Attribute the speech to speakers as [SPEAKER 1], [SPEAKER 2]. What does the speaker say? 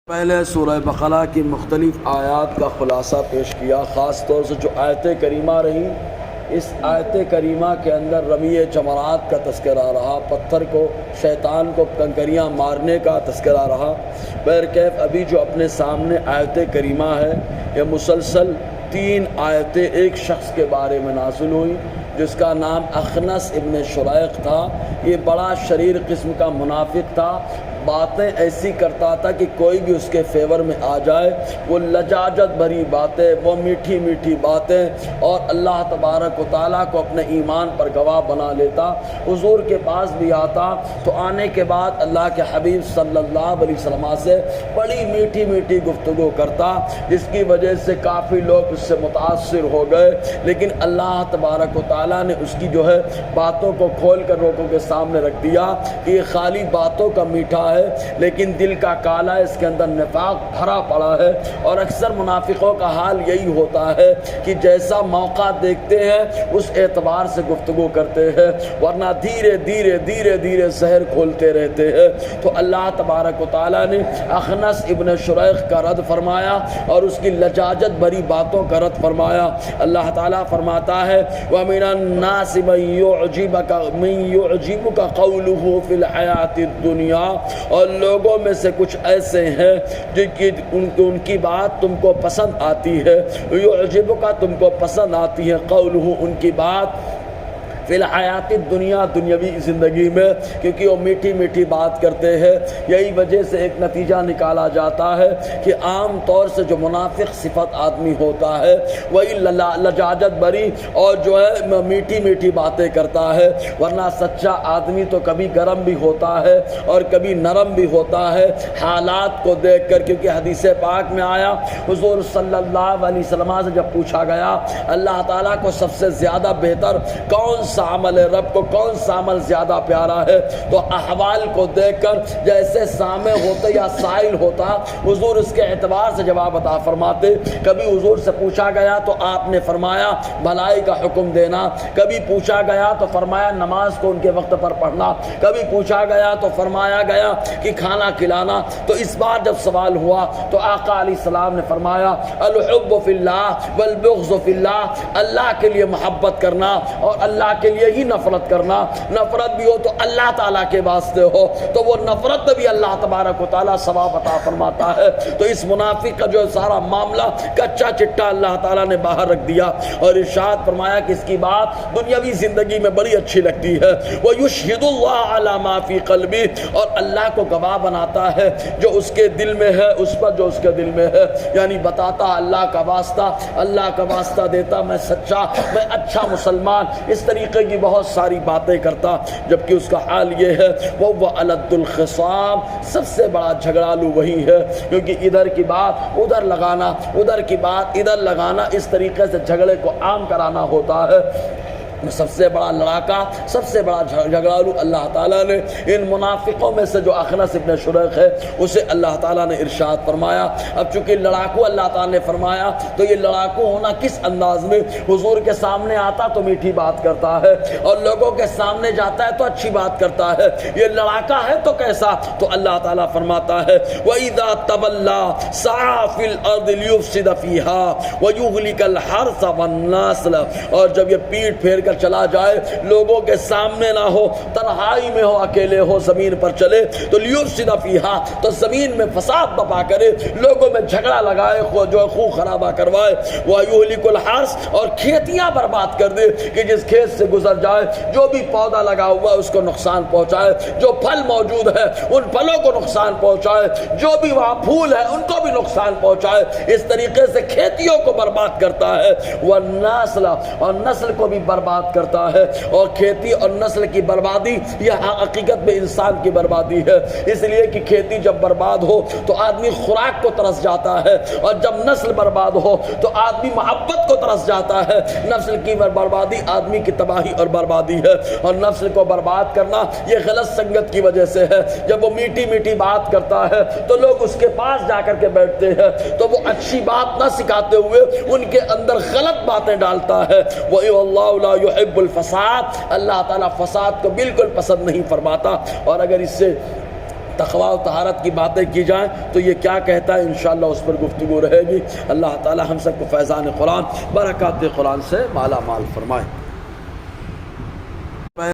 [SPEAKER 1] پہلے سورہ بقرہ کی مختلف آیات کا خلاصہ پیش کیا، خاص طور سے جو آیت کریمہ رہی، اس آیت کریمہ کے اندر رمی جمرات کا تذکرہ رہا، پتھر کو، شیطان کو کنکریاں مارنے کا تذکرہ رہا۔ بہرکیف ابھی جو اپنے سامنے آیت کریمہ ہے، یہ مسلسل 3 آیتیں ایک شخص کے بارے میں نازل ہوئی جس کا نام اخنس ابن شریق تھا۔ یہ بڑا شریر قسم کا منافق تھا، باتیں ایسی کرتا تھا کہ کوئی بھی اس کے فیور میں آ جائے، وہ لجاجت بھری باتیں، وہ میٹھی میٹھی باتیں، اور اللہ تبارک و تعالیٰ کو اپنے ایمان پر گواہ بنا لیتا۔ حضور کے پاس بھی آتا تو آنے کے بعد اللہ کے حبیب صلی اللہ علیہ وسلم سے بڑی میٹھی میٹھی گفتگو کرتا، جس کی وجہ سے کافی لوگ اس سے متاثر ہو گئے، لیکن اللہ تبارک و تعالیٰ نے اس کی جو ہے باتوں کو کھول کر لوگوں کے سامنے رکھ دیا کہ یہ خالی باتوں کا میٹھا ہے لیکن دل کا کالا ہے، اس کے اندر نفاق بھرا پڑا ہے۔ اور اکثر منافقوں کا حال یہی ہوتا ہے کہ جیسا موقع دیکھتے ہیں اس اعتبار سے گفتگو کرتے ہیں، ورنہ دھیرے دھیرے دھیرے دھیرے زہر کھولتے رہتے ہیں۔ تو اللہ تبارک و تعالیٰ نے اخنس ابن شریق کا رد فرمایا اور اس کی لجاجت بھری باتوں کا رد فرمایا۔ اللہ تعالیٰ فرماتا ہے وَمِنَ النَّاسِ مَن يُعْجِبُكَ قَوْلُهُ فِي الْحَيَاةِ الدُّنْيَا، اور لوگوں میں سے کچھ ایسے ہیں ان کی بات تم کو پسند آتی ہے، یعجبک تم کو پسند آتی ہے، قولہ ان کی بات، فی الحیات الدنیا دنیاوی زندگی میں، کیونکہ وہ میٹھی میٹھی بات کرتے ہیں۔ یہی وجہ سے ایک نتیجہ نکالا جاتا ہے کہ عام طور سے جو منافق صفت آدمی ہوتا ہے وہی لجاجت بری اور جو ہے میٹھی میٹھی باتیں کرتا ہے، ورنہ سچا آدمی تو کبھی گرم بھی ہوتا ہے اور کبھی نرم بھی ہوتا ہے حالات کو دیکھ کر، کیونکہ حدیث پاک میں آیا حضور صلی اللہ علیہ وسلم سے جب پوچھا گیا اللہ تعالیٰ کو سب سے زیادہ بہتر کون سا عمل ہے، رب کو کون سا عمل زیادہ پیارا ہے، تو احوال کو دیکھ کر جیسے سامع ہوتے یا سائل ہوتا حضور اس کے اعتبار سے جواب عطا فرماتے۔ کبھی حضور سے پوچھا گیا تو آپ نے فرمایا بھلائی کا حکم دینا، کبھی پوچھا گیا تو فرمایا نماز کو ان کے وقت پر پڑھنا، کبھی پوچھا گیا تو فرمایا گیا کہ کھانا کھلانا۔ تو اس بار جب سوال ہوا تو آقا علیہ السلام نے فرمایا الحب فی اللہ والبغض فی اللہ، اللہ کے لیے محبت کرنا اور اللہ کے لیے ہی نفرت کرنا، نفرت بھی ہو تو اللہ تعالیٰ کے واسطے ہو، تو وہ نفرت بھی اللہ تبارک و تعالیٰ ثواب عطا فرماتا ہے۔ تو اس منافق کا جو سارا معاملہ کچا چٹا اللہ تعالیٰ نے باہر رکھ دیا اور ارشاد فرمایا کہ اس کی بات دنیاوی زندگی میں بڑی اچھی لگتی ہے، وَيُشْهِدُ اللَّهَ عَلَى مَا فِي قَلْبِهِ، اور اللہ کو گواہ بناتا ہے جو اس کے دل میں ہے، اس پر جو اس کے دل میں ہے، یعنی بتاتا اللہ کا واسطہ، اللہ کا واسطہ دیتا میں سچا، میں اچھا مسلمان، اس طریقے کی بہت ساری باتیں کرتا، جبکہ اس کا حال یہ ہے وہ الد الخصام، سب سے بڑا جھگڑالو وہی ہے، کیونکہ ادھر کی بات ادھر لگانا، ادھر کی بات ادھر لگانا، اس طریقے سے جھگڑے کو عام کرانا ہوتا ہے۔ سب سے بڑا لڑاکا، سب سے بڑا جھگڑالو اللہ تعالیٰ نے ان منافقوں میں سے جو اخنس ابن شریق ہے اسے اللہ تعالیٰ نے ارشاد فرمایا۔ اب چونکہ لڑاکو اللہ تعالیٰ نے فرمایا تو یہ لڑاکو ہونا کس انداز میں، حضور کے سامنے آتا تو میٹھی بات کرتا ہے اور لوگوں کے سامنے جاتا ہے تو اچھی بات کرتا ہے، یہ لڑاکا ہے تو کیسا؟ تو اللہ تعالیٰ فرماتا ہے وَإِذَا تَوَلَّىٰ سَعَىٰ فِي الْأَرْضِ لِيُفْسِدَ فِيهَا وَيُهْلِكَ الْحَرْثَ وَالنَّسْلَ، اور جب یہ پیٹ پھیر کر چلا جائے، لوگوں کے سامنے نہ ہو، تنہائی میں ہو، اکیلے ہو، زمین پر چلے تو لیفسد فیہا، تو زمین میں فساد بپا کرے، لوگوں میں جھگڑا لگائے، جو خون خرابہ کروائے، وَيُهْلِكُ الْحَرْثَ، اور کھیتیاں برباد کر دے کہ جس کھیت سے گزر جائے جو بھی پودا لگا ہوا ہے اس کو نقصان پہنچائے، جو پھل موجود ہے ان پھلوں کو نقصان پہنچائے، جو بھی وہاں پھول ہے ان کو بھی نقصان پہنچائے، اس طریقے سے کھیتیوں کو برباد کرتا ہے، وَالنَّسْلَ، اور نسل کو بھی برباد کرتا ہے۔ اور کھیتی اور نسل کی بربادی یہ حقیقت میں انسان کی بربادی ہے، اس لیے کہ کھیتی جب برباد ہو تو آدمی خوراک کو ترس جاتا ہے، اور جب نسل برباد ہو تو آدمی محبت کو ترس جاتا ہے۔ نسل کی بربادی آدمی کی تباہی اور بربادی ہے، اور نسل کو برباد کرنا یہ غلط سنگت کی وجہ سے ہے۔ جب وہ میٹھی میٹھی بات کرتا ہے تو لوگ اس کے پاس جا کر کے بیٹھتے ہیں تو وہ اچھی بات نہ سکھاتے ہوئے ان کے اندر غلط باتیں ڈالتا ہے۔ وَاللَّهُ لَا يُحِبُّ الْفَسَادَ، اللہ تعالیٰ فساد کو بالکل پسند نہیں فرماتا۔ اور اگر اس سے تقوی و طہارت کی باتیں کی جائیں تو یہ کیا کہتا ہے، انشاءاللہ اس پر گفتگو رہے گی۔ اللہ تعالی ہم سب کو فیضان قرآن، برکات قرآن سے مالا مال فرمائے۔